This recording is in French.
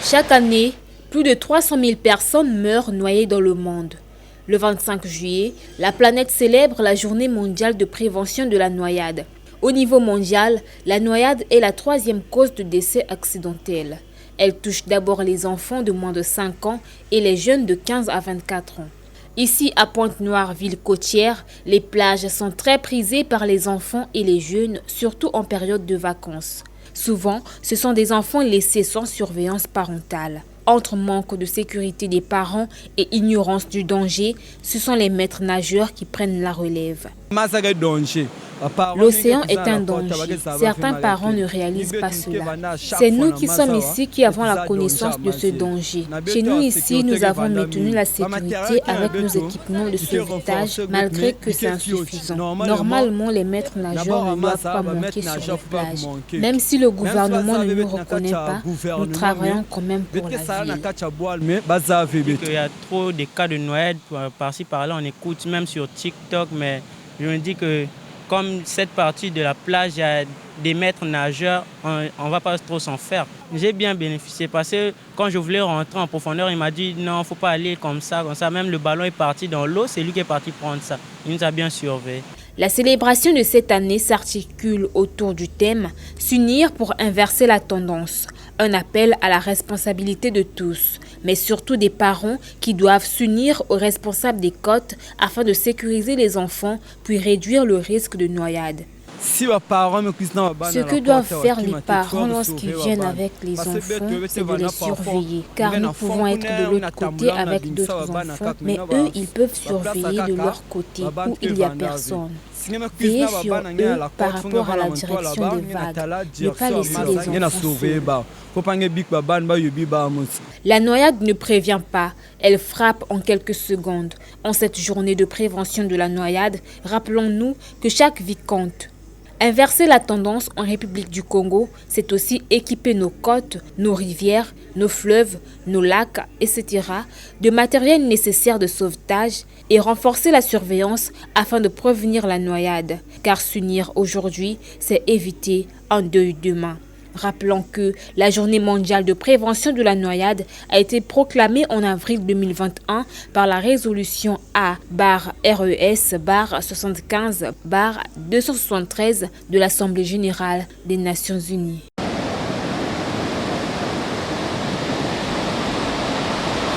Chaque année, plus de 300 000 personnes meurent noyées dans le monde. Le 25 juillet, la planète célèbre la journée mondiale de prévention de la noyade. Au niveau mondial, la noyade est la 3e cause de décès accidentel. Elle touche d'abord les enfants de moins de 5 ans et les jeunes de 15 à 24 ans. Ici, à Pointe-Noire, ville côtière, les plages sont très prisées par les enfants et les jeunes, surtout en période de vacances. Souvent, ce sont des enfants laissés sans surveillance parentale. Entre manque de sécurité des parents et ignorance du danger, ce sont les maîtres nageurs qui prennent la relève. L'océan est un danger. Certains parents ne réalisent pas cela. C'est nous qui sommes ici qui avons la connaissance de ce danger. Chez nous ici, nous avons maintenu la sécurité avec nos équipements de sauvetage, malgré que c'est insuffisant. Normalement, les maîtres nageurs ne doivent pas manquer sur les plages. Même si le gouvernement ne nous reconnaît pas, nous travaillons quand même pour la ville. Il y a trop de cas de noyade par-ci par-là, on écoute même sur TikTok, mais je me dis que comme cette partie de la plage, il y a des maîtres nageurs, on ne va pas trop s'en faire. J'ai bien bénéficié parce que quand je voulais rentrer en profondeur, il m'a dit non, il ne faut pas aller comme ça. Même le ballon est parti dans l'eau, c'est lui qui est parti prendre ça. Il nous a bien surveillés. La célébration de cette année s'articule autour du thème « S'unir pour inverser la tendance ». Un appel à la responsabilité de tous, mais surtout des parents qui doivent s'unir aux responsables des côtes afin de sécuriser les enfants puis réduire le risque de noyade. Ce que doivent faire les parents lorsqu'ils viennent avec les enfants, c'est de les surveiller. Car nous pouvons être de l'autre côté avec d'autres enfants, mais eux, ils peuvent surveiller de leur côté où il n'y a personne. Veiller sur eux par rapport à la direction des vagues, ne pas laisser les enfants seuls. La noyade ne prévient pas, elle frappe en quelques secondes. En cette journée de prévention de la noyade, rappelons-nous que chaque vie compte. Inverser la tendance en République du Congo, c'est aussi équiper nos côtes, nos rivières, nos fleuves, nos lacs, etc. de matériel nécessaire de sauvetage et renforcer la surveillance afin de prévenir la noyade. Car s'unir aujourd'hui, c'est éviter un deuil demain. Rappelons que la journée mondiale de prévention de la noyade a été proclamée en avril 2021 par la résolution A-RES-75-273 de l'Assemblée générale des Nations unies.